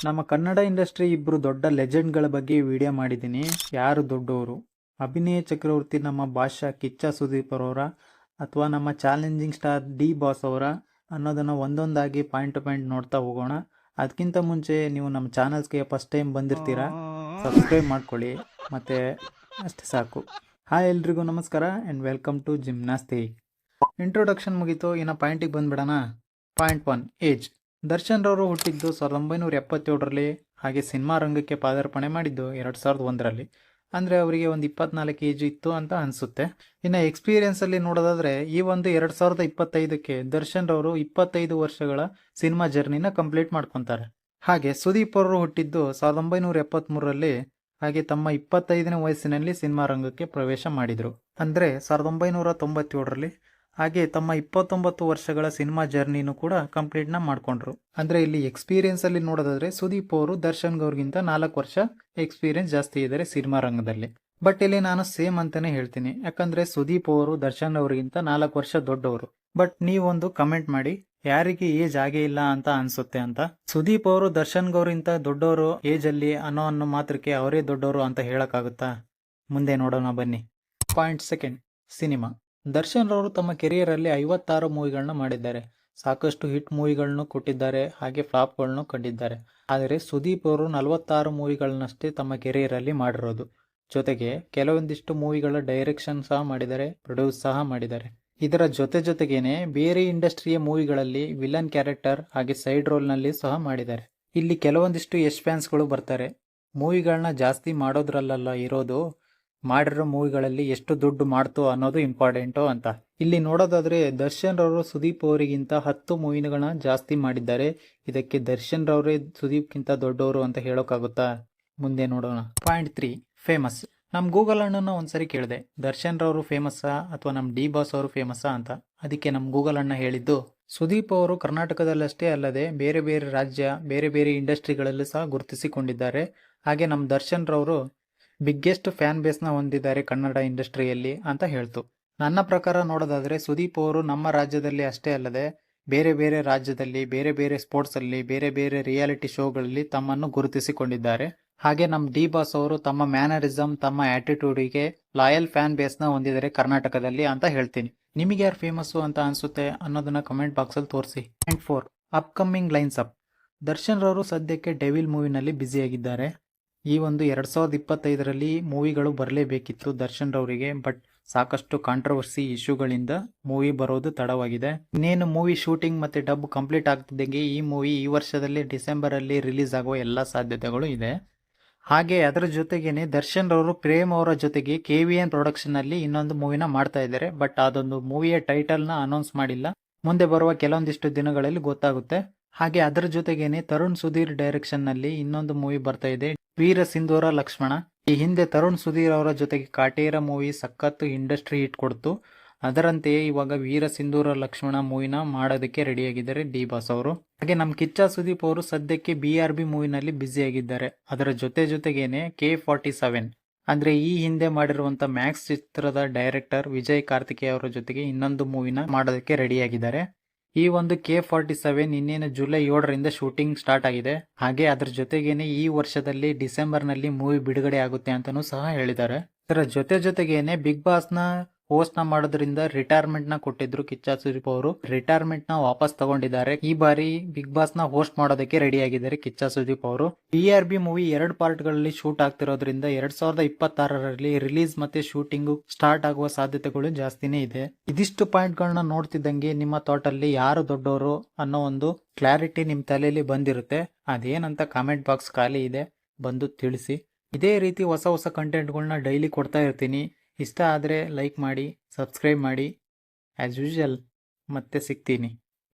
ನಮ್ಮ ಕನ್ನಡ ಇಂಡಸ್ಟ್ರಿ ಇಬ್ರು ದೊಡ್ಡ ಲೆಜೆಂಡ್ಗಳ ಬಗ್ಗೆ ವಿಡಿಯೋ ಮಾಡಿದ್ದೀನಿ. ಯಾರು ದೊಡ್ಡವರು, ಅಭಿನಯ ಚಕ್ರವರ್ತಿ ನಮ್ಮ ಭಾಷಾ ಕಿಚ್ಚ ಸುದೀಪ್ ಅವರ ಅಥವಾ ನಮ್ಮ ಚಾಲೆಂಜಿಂಗ್ ಸ್ಟಾರ್ ಡಿ ಬಾಸ್ ಅವರ ಅನ್ನೋದನ್ನು ಒಂದೊಂದಾಗಿ ಪಾಯಿಂಟ್ ಟು ಪಾಯಿಂಟ್ ನೋಡ್ತಾ ಹೋಗೋಣ. ಅದಕ್ಕಿಂತ ಮುಂಚೆ ನೀವು ನಮ್ಮ ಚಾನಲ್ಸ್ಗೆ ಫಸ್ಟ್ ಟೈಮ್ ಬಂದಿರ್ತೀರಾ, ಸಬ್ಸ್ಕ್ರೈಬ್ ಮಾಡ್ಕೊಳ್ಳಿ. ಮತ್ತು ಅಷ್ಟೇ ಸಾಕು. ಹಾಯ್ ಎಲ್ರಿಗೂ ನಮಸ್ಕಾರ and welcome to gymnastic. Introduction ಮುಗೀತು, ಇನ್ನು ಪಾಯಿಂಟಿಗೆ ಬಂದ್ಬಿಡೋಣ. Point 1, age. ದರ್ಶನ್ ರವರು ಹುಟ್ಟಿದ್ದು 1977ರಲ್ಲಿ, ಹಾಗೆ ಸಿನಿಮಾ ರಂಗಕ್ಕೆ ಪಾದಾರ್ಪಣೆ ಮಾಡಿದ್ದು 2001ರಲ್ಲಿ. ಅಂದರೆ ಅವರಿಗೆ ಒಂದು 24 ಏಜ್ ಇತ್ತು ಅಂತ ಅನಿಸುತ್ತೆ. ಇನ್ನು ಎಕ್ಸ್ಪೀರಿಯನ್ಸಲ್ಲಿ ನೋಡೋದಾದರೆ ಈ ಒಂದು 2025ಕ್ಕೆ ದರ್ಶನ್ ರವರು 25 ವರ್ಷಗಳ ಸಿನಿಮಾ ಜರ್ನಿನ ಕಂಪ್ಲೀಟ್ ಮಾಡ್ಕೊತಾರೆ. ಹಾಗೆ ಸುದೀಪ್ ಅವರು ಹುಟ್ಟಿದ್ದು 1973ರಲ್ಲಿ, ಹಾಗೆ ತಮ್ಮ 25ನೇ ವಯಸ್ಸಿನಲ್ಲಿ ಸಿನಿಮಾ ರಂಗಕ್ಕೆ ಪ್ರವೇಶ ಮಾಡಿದರು. ಅಂದರೆ 1997ರಲ್ಲಿ. ಹಾಗೆ ತಮ್ಮ 29 ವರ್ಷಗಳ ಸಿನಿಮಾ ಜರ್ನಿನೂ ಕೂಡ ಕಂಪ್ಲೀಟ್ನ ಮಾಡ್ಕೊಂಡ್ರು. ಅಂದರೆ ಇಲ್ಲಿ ಎಕ್ಸ್ಪೀರಿಯನ್ಸಲ್ಲಿ ನೋಡೋದಾದ್ರೆ ಸುದೀಪ್ ಅವರು ದರ್ಶನ್ ಅವ್ರಿಗಿಂತ 4 ವರ್ಷ ಎಕ್ಸ್ಪೀರಿಯನ್ಸ್ ಜಾಸ್ತಿ ಇದ್ದಾರೆ ಸಿನಿಮಾ ರಂಗದಲ್ಲಿ. ಬಟ್ ಇಲ್ಲಿ ನಾನು ಸೇಮ್ ಅಂತಾನೆ ಹೇಳ್ತೀನಿ, ಯಾಕಂದ್ರೆ ಸುದೀಪ್ ಅವರು ದರ್ಶನ್ ಅವರಿಗಿಂತ 4 ವರ್ಷ ದೊಡ್ಡವರು. ಬಟ್ ನೀವೊಂದು ಕಮೆಂಟ್ ಮಾಡಿ, ಯಾರಿಗೆ ಏಜ್ ಆಗೇ ಇಲ್ಲ ಅಂತ ಅನ್ಸುತ್ತೆ ಅಂತ. ಸುದೀಪ್ ಅವರು ದರ್ಶನ್ ಗೌರಿಗಿಂತ ದೊಡ್ಡವರು ಏಜ್ ಅಲ್ಲಿ ಅನ್ನೋ ಮಾತ್ರಕ್ಕೆ ಅವರೇ ದೊಡ್ಡವರು ಅಂತ ಹೇಳಕ್ಕಾಗುತ್ತಾ? ಮುಂದೆ ನೋಡೋಣ ಬನ್ನಿ. Point 2, cinema. ದರ್ಶನ್ ರವರು ತಮ್ಮ ಕೆರಿಯರಲ್ಲಿ 56 ಮೂವಿಗಳನ್ನ ಮಾಡಿದ್ದಾರೆ. ಸಾಕಷ್ಟು ಹಿಟ್ ಮೂವಿಗಳನ್ನು ಕೊಟ್ಟಿದ್ದಾರೆ, ಹಾಗೆ ಫ್ಲಾಪ್ಗಳನ್ನು ಕಂಡಿದ್ದಾರೆ. ಆದರೆ ಸುದೀಪ್ ಅವರು 46 ಮೂವಿಗಳನ್ನಷ್ಟೇ ತಮ್ಮ ಕೆರಿಯರಲ್ಲಿ ಮಾಡಿರೋದು. ಜೊತೆಗೆ ಕೆಲವೊಂದಿಷ್ಟು ಮೂವಿಗಳ ಡೈರೆಕ್ಷನ್ ಸಹ ಮಾಡಿದ್ದಾರೆ, ಪ್ರೊಡ್ಯೂಸ್ ಸಹ ಮಾಡಿದ್ದಾರೆ. ಇದರ ಜೊತೆಗೇನೆ ಬೇರೆ ಇಂಡಸ್ಟ್ರಿಯ ಮೂವಿಗಳಲ್ಲಿ ವಿಲನ್ ಕ್ಯಾರೆಕ್ಟರ್ ಹಾಗೆ ಸೈಡ್ ರೋಲ್ನಲ್ಲಿ ಸಹ ಮಾಡಿದ್ದಾರೆ. ಇಲ್ಲಿ ಕೆಲವೊಂದಿಷ್ಟು ಯಶ್ ಫ್ಯಾನ್ಸ್ಗಳು ಬರ್ತಾರೆ, ಮೂವಿಗಳನ್ನ ಜಾಸ್ತಿ ಮಾಡೋದ್ರಲ್ಲ ಇರೋದು, ಮಾಡಿರೋ ಮೂವಿಗಳಲ್ಲಿ ಎಷ್ಟು ದುಡ್ಡು ಮಾಡ್ತು ಅನ್ನೋದು ಇಂಪಾರ್ಟೆಂಟು ಅಂತ. ಇಲ್ಲಿ ನೋಡೋದಾದ್ರೆ ದರ್ಶನ್ ರವರು ಸುದೀಪ್ ಅವರಿಗಿಂತ 10 ಮೂವಿಗಳನ್ನ ಜಾಸ್ತಿ ಮಾಡಿದ್ದಾರೆ. ಇದಕ್ಕೆ ದರ್ಶನ್ ರವರೇ ಸುದೀಪ್ಗಿಂತ ದೊಡ್ಡವರು ಅಂತ ಹೇಳೋಕ್ಕಾಗುತ್ತಾ? ಮುಂದೆ ನೋಡೋಣ. Point 3, famous. ನಮ್ಮ ಗೂಗಲ್ ಅಣ್ಣನ ಒಂದ್ಸರಿ ಕೇಳಿದೆ, ದರ್ಶನ್ ರವರು ಫೇಮಸ್ಸಾ ಅಥವಾ ನಮ್ಮ ಡಿ ಬಾಸ್ ಅವರು ಫೇಮಸ್ಸಾ ಅಂತ. ಅದಕ್ಕೆ ನಮ್ಮ ಗೂಗಲ್ ಅಣ್ಣ ಹೇಳಿದ್ದು, ಸುದೀಪ್ ಅವರು ಕರ್ನಾಟಕದಲ್ಲಷ್ಟೇ ಅಲ್ಲದೆ ಬೇರೆ ಬೇರೆ ರಾಜ್ಯ, ಬೇರೆ ಬೇರೆ ಇಂಡಸ್ಟ್ರಿಗಳಲ್ಲೂ ಸಹ ಗುರುತಿಸಿಕೊಂಡಿದ್ದಾರೆ. ಹಾಗೆ ನಮ್ಮ ದರ್ಶನ್ ರವರು ಬಿಗ್ಗೆಸ್ಟ್ ಫ್ಯಾನ್ ಬೇಸ್ನ ಹೊಂದಿದ್ದಾರೆ ಕನ್ನಡ ಇಂಡಸ್ಟ್ರಿಯಲ್ಲಿ ಅಂತ ಹೇಳ್ತು. ನನ್ನ ಪ್ರಕಾರ ನೋಡೋದಾದ್ರೆ ಸುದೀಪ್ ಅವರು ನಮ್ಮ ರಾಜ್ಯದಲ್ಲಿ ಅಷ್ಟೇ ಅಲ್ಲದೆ ಬೇರೆ ಬೇರೆ ರಾಜ್ಯದಲ್ಲಿ, ಬೇರೆ ಬೇರೆ ಸ್ಪೋರ್ಟ್ಸಲ್ಲಿ, ಬೇರೆ ಬೇರೆ ರಿಯಾಲಿಟಿ ಶೋಗಳಲ್ಲಿ ತಮ್ಮನ್ನು ಗುರುತಿಸಿಕೊಂಡಿದ್ದಾರೆ. ಹಾಗೆ ನಮ್ಮ ಡಿ ಬಾಸ್ ಅವರು ತಮ್ಮ ಮ್ಯಾನರಿಸಮ್, ತಮ್ಮ ಆಟಿಟ್ಯೂಡಿಗೆ ಲಾಯಲ್ ಫ್ಯಾನ್ ಬೇಸ್ನ ಹೊಂದಿದ್ದಾರೆ ಕರ್ನಾಟಕದಲ್ಲಿ ಅಂತ ಹೇಳ್ತೀನಿ. ನಿಮಗೆ ಯಾರು ಫೇಮಸ್ಸು ಅಂತ ಅನ್ಸುತ್ತೆ ಅನ್ನೋದನ್ನ ಕಮೆಂಟ್ ಬಾಕ್ಸಲ್ಲಿ ತೋರಿಸಿ. Point 4, upcoming lines up. Darshan ರವರು ಸದ್ಯಕ್ಕೆ ಡೆವಿಲ್ ಮೂವಿನಲ್ಲಿ ಬ್ಯುಸಿಯಾಗಿದ್ದಾರೆ. ಈ ಒಂದು 2025ರಲ್ಲಿ ಮೂವಿಗಳು ಬರಲೇಬೇಕಿತ್ತು ದರ್ಶನ್ ರವರಿಗೆ, ಬಟ್ ಸಾಕಷ್ಟು ಕಾಂಟ್ರವರ್ಸಿ ಇಶ್ಯೂಗಳಿಂದ ಮೂವಿ ಬರೋದು ತಡವಾಗಿದೆ. ಇನ್ನೇನು ಮೂವಿ ಶೂಟಿಂಗ್ ಮತ್ತೆ ಡಬ್ ಕಂಪ್ಲೀಟ್ ಆಗ್ತಿದ್ದಂಗೆ ಈ ಮೂವಿ ಈ ವರ್ಷದಲ್ಲಿ ಡಿಸೆಂಬರಲ್ಲಿ ರಿಲೀಸ್ ಆಗುವ ಎಲ್ಲ ಸಾಧ್ಯತೆಗಳು ಇದೆ. ಹಾಗೆ ಅದರ ಜೊತೆಗೇನೆ ದರ್ಶನ್ ರವರು ಪ್ರೇಮ್ ಅವರ ಜೊತೆಗೆ KVN ಪ್ರೊಡಕ್ಷನ್ ಅಲ್ಲಿ ಇನ್ನೊಂದು ಮೂವಿನ ಮಾಡ್ತಾ ಇದ್ದಾರೆ. ಬಟ್ ಅದೊಂದು ಮೂವಿಯ ಟೈಟಲ್ನ ಅನೌನ್ಸ್ ಮಾಡಿಲ್ಲ, ಮುಂದೆ ಬರುವ ಕೆಲವೊಂದಿಷ್ಟು ದಿನಗಳಲ್ಲಿ ಗೊತ್ತಾಗುತ್ತೆ. ಹಾಗೆ ಅದರ ಜೊತೆಗೇನೆ ತರುಣ್ ಸುಧೀರ್ ಡೈರೆಕ್ಷನ್ ನಲ್ಲಿ ಇನ್ನೊಂದು ಮೂವಿ ಬರ್ತಾ ಇದೆ, ವೀರ ಸಿಂಧೂರ ಲಕ್ಷ್ಮಣ. ಈ ಹಿಂದೆ ತರುಣ್ ಸುಧೀರ್ ಅವರ ಜೊತೆಗೆ ಕಾಟೇರ ಮೂವಿ ಸಖತ್ತು ಇಂಡಸ್ಟ್ರಿ ಹಿಟ್ ಕೊಡ್ತು. ಅದರಂತೆಯೇ ಇವಾಗ ವೀರ ಸಿಂಧೂರ ಲಕ್ಷ್ಮಣ ಮೂವಿನ ಮಾಡೋದಕ್ಕೆ ರೆಡಿಯಾಗಿದ್ದಾರೆ ಡಿ ಬಾಸ್ ಅವರು. ಹಾಗೆ ನಮ್ಮ ಕಿಚ್ಚ ಸುದೀಪ್ ಅವರು ಸದ್ಯಕ್ಕೆ BRB ಮೂವಿನಲ್ಲಿ ಬ್ಯುಸಿಯಾಗಿದ್ದಾರೆ. ಅದರ ಜೊತೆಗೇನೆ K47 ಅಂದ್ರೆ ಈ ಹಿಂದೆ ಮಾಡಿರುವಂತ ಮ್ಯಾಕ್ಸ್ ಚಿತ್ರದ ಡೈರೆಕ್ಟರ್ ವಿಜಯ್ ಕಾರ್ತಿಕೇಯ ಅವರ ಜೊತೆಗೆ ಇನ್ನೊಂದು ಮೂವಿನ ಮಾಡೋದಕ್ಕೆ ರೆಡಿಯಾಗಿದ್ದಾರೆ. ಈ ಒಂದು K47 ಇನ್ನೇನು ಜುಲೈ 7ರಿಂದ ಶೂಟಿಂಗ್ ಸ್ಟಾರ್ಟ್ ಆಗಿದೆ. ಹಾಗೆ ಅದ್ರ ಜೊತೆಗೇನೆ ಈ ವರ್ಷದಲ್ಲಿ ಡಿಸೆಂಬರ್ನಲ್ಲಿ ಮೂವಿ ಬಿಡುಗಡೆ ಆಗುತ್ತೆ ಅಂತಾನೂ ಸಹ ಹೇಳಿದ್ದಾರೆ. ಇದರ ಜೊತೆಗೇನೆ ಬಿಗ್ ಬಾಸ್ ನ ಹೋಸ್ಟ್ ನ ಮಾಡೋದ್ರಿಂದ ರಿಟೈರ್ಮೆಂಟ್ ನ ಕೊಟ್ಟಿದ್ರು ಕಿಚ್ಚ ಸುದೀಪ್ ಅವರು. ರಿಟೈರ್ಮೆಂಟ್ ನ ವಾಪಸ್ ತಗೊಂಡಿದ್ದಾರೆ. ಈ ಬಾರಿ ಬಿಗ್ ಬಾಸ್ ನ ಹೋಸ್ಟ್ ಮಾಡೋದಕ್ಕೆ ರೆಡಿ ಆಗಿದ್ದಾರೆ ಕಿಚ್ಚ ಸುದೀಪ್ ಅವರು. BRB ಮೂವಿ 2 ಪಾರ್ಟ್ಗಳಲ್ಲಿ ಶೂಟ್ ಆಗ್ತಿರೋದ್ರಿಂದ 2026ರಲ್ಲಿ ರಿಲೀಸ್ ಮತ್ತೆ ಶೂಟಿಂಗ್ ಸ್ಟಾರ್ಟ್ ಆಗುವ ಸಾಧ್ಯತೆಗಳು ಜಾಸ್ತಿನೇ ಇದೆ. ಇದಿಷ್ಟು ಪಾಯಿಂಟ್ ಗಳನ್ನ ನೋಡ್ತಿದ್ದಂಗೆ ನಿಮ್ಮ ಥಾಟ್ ಅಲ್ಲಿ ಯಾರು ದೊಡ್ಡವರು ಅನ್ನೋ ಒಂದು ಕ್ಲಾರಿಟಿ ನಿಮ್ ತಲೆಯಲ್ಲಿ ಬಂದಿರುತ್ತೆ. ಅದೇನಂತ ಕಾಮೆಂಟ್ ಬಾಕ್ಸ್ ಖಾಲಿ ಇದೆ, ಬಂದು ತಿಳಿಸಿ. ಇದೇ ರೀತಿ ಹೊಸ ಕಂಟೆಂಟ್ಗಳನ್ನ ಡೈಲಿ ಕೊಡ್ತಾ ಇರ್ತೀನಿ. ಇಷ್ಟ ಆದರೆ ಲೈಕ್ ಮಾಡಿ, ಸಬ್ಸ್ಕ್ರೈಬ್ ಮಾಡಿ. ಆ್ಯಸ್ ಯೂಶುವಲ್ ಮತ್ತೆ ಸಿಗ್ತೀನಿ.